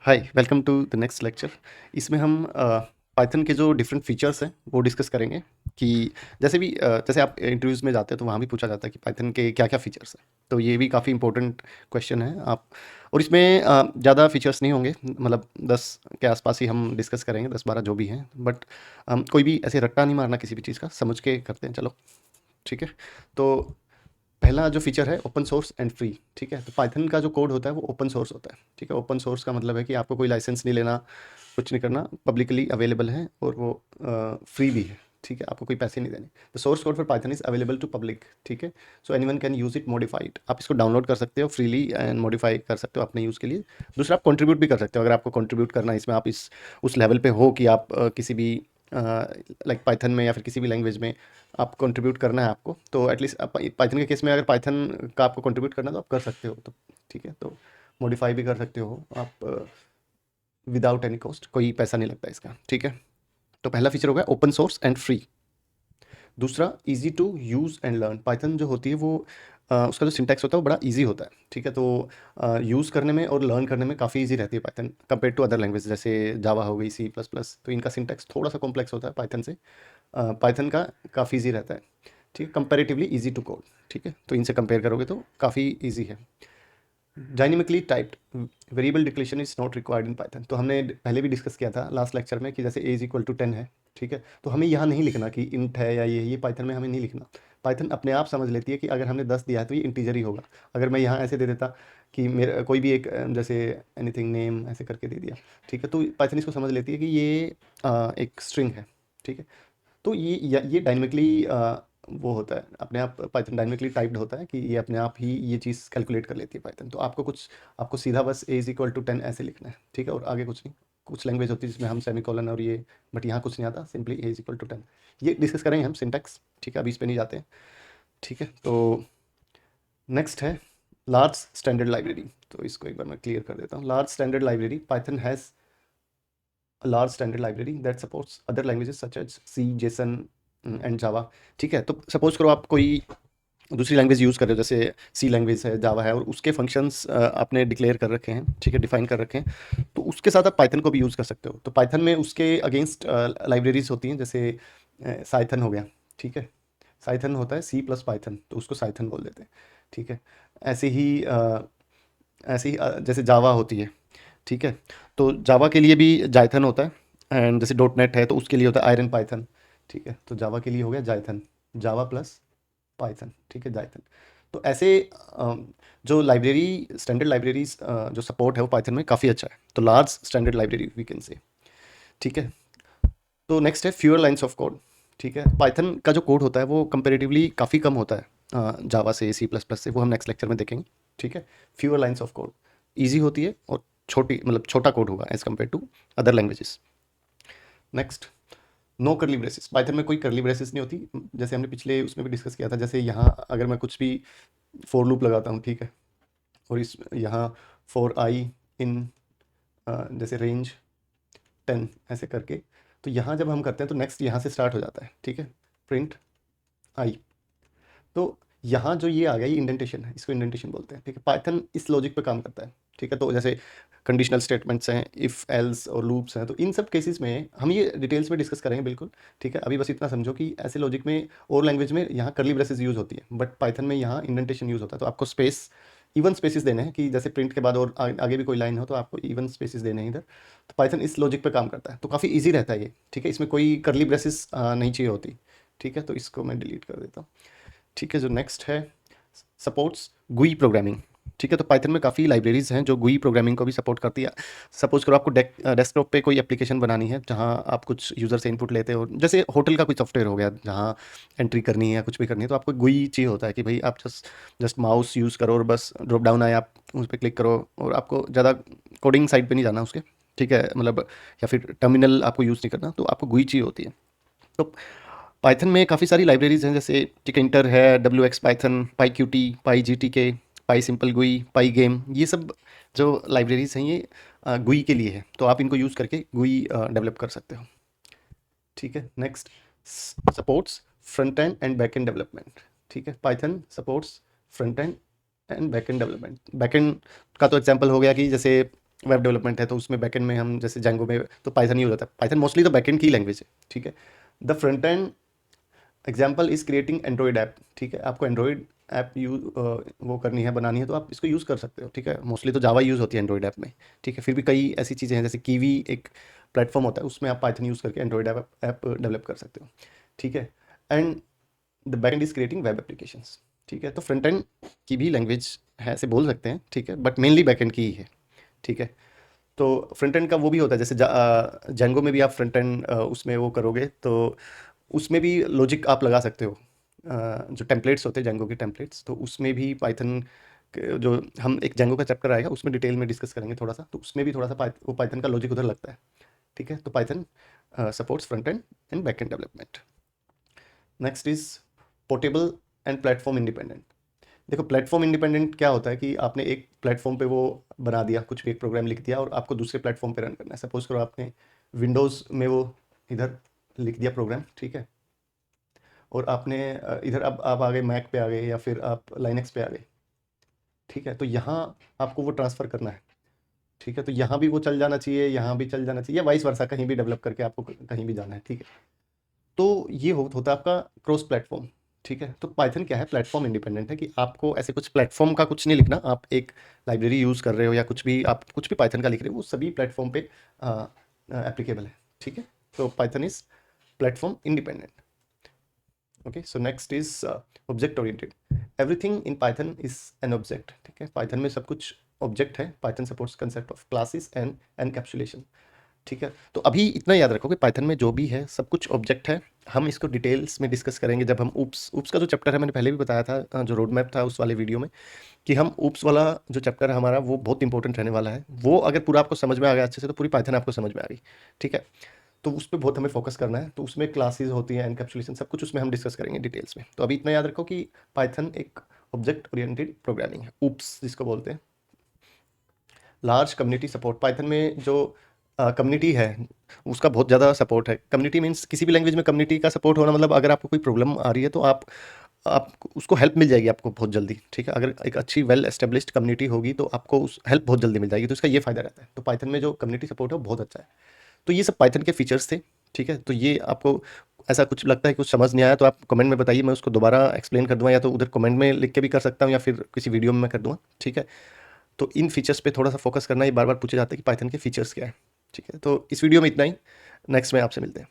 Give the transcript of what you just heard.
Hi welcome to the next lecture. इसमें हम Python के जो डिफरेंट फीचर्स हैं वो डिस्कस करेंगे कि जैसे आप इंटरव्यूज़ में जाते हैं तो वहाँ भी पूछा जाता है कि पाइथन के क्या क्या फीचर्स हैं। तो ये भी काफ़ी इंपॉर्टेंट क्वेश्चन है आप। और इसमें ज़्यादा फीचर्स नहीं होंगे, मतलब 10 के आसपास ही हम डिस्कस करेंगे, 10-12 जो भी हैं। बट कोई भी ऐसे रट्टा नहीं मारना किसी भी चीज़ का, समझ के करते हैं। चलो ठीक है। तो पहला जो फीचर है ओपन सोर्स एंड फ्री। ठीक है, तो पाइथन का जो कोड होता है वो ओपन सोर्स होता है। ठीक है, ओपन सोर्स का मतलब है कि आपको कोई लाइसेंस नहीं लेना, कुछ नहीं करना, पब्लिकली अवेलेबल है और वो फ्री भी है। ठीक है, आपको कोई पैसे नहीं देने। The source code for Python is available to public. ठीक है, so anyone can use it, modify it. आप इसको डाउनलोड कर सकते हो फ्रीली एंड मॉडिफाई कर सकते हो अपने यूज़ के लिए। दूसरा, आप कंट्रीब्यूट भी कर सकते हो। अगर आपको कंट्रीब्यूट करना है इसमें, आप इस उस लेवल पे हो कि आप किसी भी लाइक पाइथन में या फिर किसी भी लैंग्वेज में आप कंट्रीब्यूट करना है आपको, तो एटलीस्ट पाइथन के केस में अगर पाइथन का आपको कंट्रीब्यूट करना है तो आप कर सकते हो। तो ठीक है, तो मॉडिफाई भी कर सकते हो आप विदाउट एनी कॉस्ट, कोई पैसा नहीं लगता इसका। ठीक है, तो पहला फीचर हो गया ओपन सोर्स एंड फ्री। दूसरा, easy to use and learn. Python जो होती है वो उसका जो सिंटैक्स होता है वो बड़ा इजी होता है। ठीक है, तो यूज़ करने में और लर्न करने में काफ़ी इजी रहती है Python compare to other language, जैसे जावा हो गई, सी प्लस प्लस। तो इनका सिंटैक्स थोड़ा सा कॉम्प्लेक्स होता है पाइथन से। पाइथन का काफ़ी इजी रहता है। ठीक है, कंपैरेटिवली इजी टू कोड। ठीक है, तो इनसे कंपेयर करोगे तो काफ़ी इजी है। Dynamically typed variable declaration is not required in Python. तो हमने पहले भी डिस्कस किया था लास्ट लेक्चर में कि जैसे a इज इक्वल टू 10 है। ठीक है, तो हमें यहाँ नहीं लिखना कि इंट है या ये पाइथन में हमें नहीं लिखना। पाइथन अपने आप समझ लेती है कि अगर हमने 10 दिया है तो ये इंटीजर ही होगा। अगर मैं यहाँ ऐसे दे देता कि मेरा कोई भी एक जैसे एनीथिंग नेम ऐसे करके दे दिया, ठीक है, तो पाइथन इसको समझ लेती है कि ये एक स्ट्रिंग है। ठीक है, तो ये डायनेमिकली वो होता है, अपने आप पाइथन डायनेमिकली टाइप्ड होता है कि ये अपने आप ही ये चीज़ कैलकुलेट कर लेती है पाइथन। तो आपको सीधा बस a इज इक्वल टू 10 ऐसे लिखना है। ठीक है, और आगे कुछ नहीं। कुछ लैंग्वेज होती है जिसमें हम सेमीकोलन और ये, बट यहाँ कुछ नहीं आता, simply a is equal to 10। ये डिस्कस करेंगे हम सिंटैक्स। ठीक है, अभी इस पे नहीं जाते हैं। ठीक है, तो नेक्स्ट है लार्ज स्टैंडर्ड लाइब्रेरी। तो इसको एक बार मैं क्लियर कर देता हूँ। Large standard library, Python has a large standard library that supports other languages such as C, JSON and Java. ठीक है, तो सपोज करो आप कोई दूसरी लैंग्वेज यूज़ कर रहे हो, जैसे सी लैंग्वेज है, जावा है, और उसके फंक्शंस आपने डिक्लेयर कर रखे हैं। ठीक है, डिफाइन कर रखे हैं, तो उसके साथ आप पाइथन को भी यूज़ कर सकते हो। तो पाइथन में उसके अगेंस्ट लाइब्रेरीज होती हैं, जैसे साइथन हो गया। ठीक है, साइथन होता है सी प्लस पाइथन, तो उसको साइथन बोल देते हैं। ठीक है, ऐसे ही जैसे जावा होती है। ठीक है, तो जावा के लिए भी जाइथन होता है। एंड जैसे डॉट नेट है तो उसके लिए होता है आयरन पाइथन। ठीक है, तो जावा के लिए हो गया जाइथन, जावा प्लस पाइथन। ठीक है, जाइथन। तो ऐसे जो लाइब्रेरी स्टैंडर्ड लाइब्रेरीज जो सपोर्ट है वो पाइथन में काफ़ी अच्छा है। तो large standard library we can say. ठीक है, तो नेक्स्ट है फ्यूअर लाइन्स ऑफ कोड। ठीक है, पाइथन का जो कोड होता है वो कंपेरेटिवली काफ़ी कम होता है जावा से, सी प्लस प्लस से। वो हम नेक्स्ट लेक्चर में देखेंगे। ठीक है, fewer lines of code, easy होती है और छोटी, मतलब छोटा कोड होगा as compared to other languages. Next, no curly braces. Python में कोई करली ब्रेसेस नहीं होती, जैसे हमने पिछले उसमें भी डिस्कस किया था। जैसे यहाँ अगर मैं कुछ भी फोर लूप लगाता हूँ, ठीक है, और इस यहाँ फॉर आई इन जैसे रेंज 10 ऐसे करके, तो यहाँ जब हम करते हैं तो नेक्स्ट यहाँ से स्टार्ट हो जाता है। ठीक है, प्रिंट आई। तो यहाँ जो ये आ गया, ये इंडेंटेशन है, इसको इंडेंटेशन बोलते हैं। ठीक है, पाइथन इस लॉजिक पे काम करता है। ठीक है, तो जैसे कंडीशनल स्टेटमेंट्स हैं, इफ़ एल्स और लूप्स हैं, तो इन सब केसेस में हम ये डिटेल्स में डिस्कस करेंगे बिल्कुल। ठीक है, अभी बस इतना समझो कि ऐसे लॉजिक में और लैंग्वेज में यहाँ करली ब्रेसेस यूज़ होती है, बट पाइथन में यहाँ इंडेंटेशन यूज़ होता है। तो आपको स्पेस, इवन स्पेसिस देने हैं कि जैसे प्रिंट के बाद और आगे भी कोई लाइन हो तो आपको इवन स्पेसिस देने हैं इधर। तो पाइथन इस लॉजिक पे काम करता है, तो काफ़ी ईजी रहता है ये। ठीक है, इसमें कोई करली ब्रेसेस नहीं चाहिए होती। ठीक है, तो इसको मैं डिलीट कर देता हूँ। ठीक है, जो नेक्स्ट है सपोर्ट्स गुई प्रोग्रामिंग। ठीक है, तो पाइथन में काफ़ी लाइब्रेरीज हैं जो गुई प्रोग्रामिंग को भी सपोर्ट करती है। सपोज करो आपको डेस्कटॉप पे कोई एप्लीकेशन बनानी है जहाँ आप कुछ यूज़र से इनपुट लेते हो, जैसे होटल का कोई सॉफ्टवेयर हो गया जहाँ एंट्री करनी है या कुछ भी करनी है, तो आपको गुई चाहिए होता है कि भाई आप जस्ट माउस यूज़ करो और बस ड्रॉप डाउन आए, आप उस पर क्लिक करो और आपको ज़्यादा कोडिंग साइड पे नहीं जाना उसके। ठीक है, मतलब या फिर टर्मिनल आपको यूज़ नहीं करना, तो आपको गुई चाहिए होती है। तो पाइथन में काफ़ी सारी लाइब्रेरीज हैं, जैसे टिकेंटर है, डब्ल्यू एक्स पाइथन, पाई क्यू टी, पाई जी टी के, पाई सिंपल गुई, पाई गेम। ये सब जो लाइब्रेरीज हैं ये गुई के लिए है, तो आप इनको यूज़ करके गुई डेवलप कर सकते हो। ठीक है, next, supports front end and back and development. ठीक है, Python supports front end and back and development. Back and का तो एग्जाम्पल हो गया कि जैसे वेब डेवलपमेंट है तो उसमें बैकएंड में हम जैसे जैंगो में तो पाइथन ही हो जाता है। पाइथन मोस्टली तो बैकएंड की लैंग्वेज है, ठीक है। The front end example is creating Android app, ठीक है। आपको एंड्रॉइड ऐप वो करनी है, बनानी है, तो आप इसको यूज़ कर सकते हो, ठीक है। मोस्टली तो जावा यूज़ होती है एंड्रॉइड ऐप में, ठीक है। फिर भी कई ऐसी चीज़ें हैं जैसे कीवी एक प्लेटफॉर्म होता है, उसमें आप पाइथन यूज़ करके एंड्रॉइड ऐप डेवलप कर सकते हो, ठीक है। And the back and is creating web applications, ठीक है। तो फ्रंट एंड की भी लैंग्वेज है ऐसे बोल सकते हैं, ठीक है, बट मेनली बैक एंड की ही है, ठीक है। तो फ्रंट एंड का वो भी होता है जैसे जैंगो में भी आप फ्रंट एंड उसमें वो करोगे तो उसमें भी लॉजिक आप लगा सकते हो। जो टेम्पलेट्स होते हैं जैंगो के टेम्पलेट्स, तो उसमें भी पाइथन जो हम एक जैंगो का चैप्टर आएगा उसमें डिटेल में डिस्कस करेंगे थोड़ा सा, तो उसमें भी थोड़ा सा वो पाइथन का लॉजिक उधर लगता है, ठीक है। तो Python supports front end back and development. Next is portable and platform independent. देखो प्लेटफॉर्म इंडिपेंडेंट क्या होता है कि आपने एक प्लेटफॉर्म पे वो बना दिया, कुछ भी एक प्रोग्राम लिख दिया और आपको दूसरे प्लेटफॉर्म पे रन करना है। सपोज करो आपने विंडोज़ में वो इधर लिख दिया प्रोग्राम, ठीक है, और आपने इधर अब आप आ गए मैक पे आ गए या फिर आप लाइनक्स पे आ गए, ठीक है। तो यहाँ आपको वो ट्रांसफ़र करना है, ठीक है। तो यहाँ भी वो चल जाना चाहिए, यहाँ भी चल जाना चाहिए, या वाइस वर्सा कहीं भी डेवलप करके आपको कहीं भी जाना है, ठीक है। तो ये होता है आपका क्रॉस प्लेटफॉर्म, ठीक है। तो पाइथन क्या है, प्लेटफॉर्म इंडिपेंडेंट है कि आपको ऐसे कुछ प्लेटफॉर्म का कुछ नहीं लिखना। आप एक लाइब्रेरी यूज़ कर रहे हो या कुछ भी आप कुछ भी पाइथन का लिख रहे हो वो सभी प्लेटफॉर्म पे एप्लीकेबल है, ठीक है। तो Python is platform independent. Okay, so next is object oriented. Everything in Python is an object, ठीक है। पाइथन में सब कुछ ऑब्जेक्ट है। Python supports concept of classes and encapsulation, ठीक है। तो अभी इतना याद रखो कि पाइथन में जो भी है सब कुछ ऑब्जेक्ट है। हम इसको डिटेल्स में डिस्कस करेंगे जब हम ऊप्स का जो चैप्टर है, मैंने पहले भी बताया था जो रोड मैप था उस वाले वीडियो में, कि हम ऊप्स वाला जो चैप्टर है हमारा वो बहुत इंपॉर्टेंट रहने वाला है। वो अगर पूरा आपको समझ में आ गया अच्छे से तो पूरी पाइथन आपको समझ में आ गई, ठीक है। तो उस पर बहुत हमें फोकस करना है। तो उसमें क्लासेस होती हैं, एनकैप्सुलेशन, सब कुछ उसमें हम डिस्कस करेंगे डिटेल्स में। तो अभी इतना याद रखो कि पाइथन एक ऑब्जेक्ट ओरिएंटेड प्रोग्रामिंग है, ऊप्स जिसको बोलते हैं। Large community support. पाइथन में जो कम्युनिटी है उसका बहुत ज़्यादा सपोर्ट है। कम्युनिटी मीन्स किसी भी लैंग्वेज में कम्युनिटी का सपोर्ट होना मतलब अगर आपको कोई प्रॉब्लम आ रही है तो आप उसको हेल्प मिल जाएगी आपको बहुत जल्दी, ठीक है। अगर एक अच्छी वेल एस्टेब्लिश्ड कम्युनिटी होगी तो आपको उस हेल्प बहुत जल्दी मिल जाएगी, तो इसका ये फ़ायदा रहता है। तो पाइथन में जो कम्युनिटी सपोर्ट है वो बहुत अच्छा है। तो ये सब पाइथन के फीचर्स थे, ठीक है। तो ये आपको ऐसा कुछ लगता है कुछ समझ नहीं आया तो आप कमेंट में बताइए, मैं उसको दोबारा एक्सप्लेन कर दूँगा, या तो उधर कमेंट में लिख के भी कर सकता हूँ या फिर किसी वीडियो में मैं कर दूँगा, ठीक है। तो इन फीचर्स पे थोड़ा सा फोकस करना, ये बार बार पूछे जाते हैं कि पाइथन के फीचर्स क्या है, ठीक है। तो इस वीडियो में इतना ही। नेक्स्ट में आपसे मिलते हैं।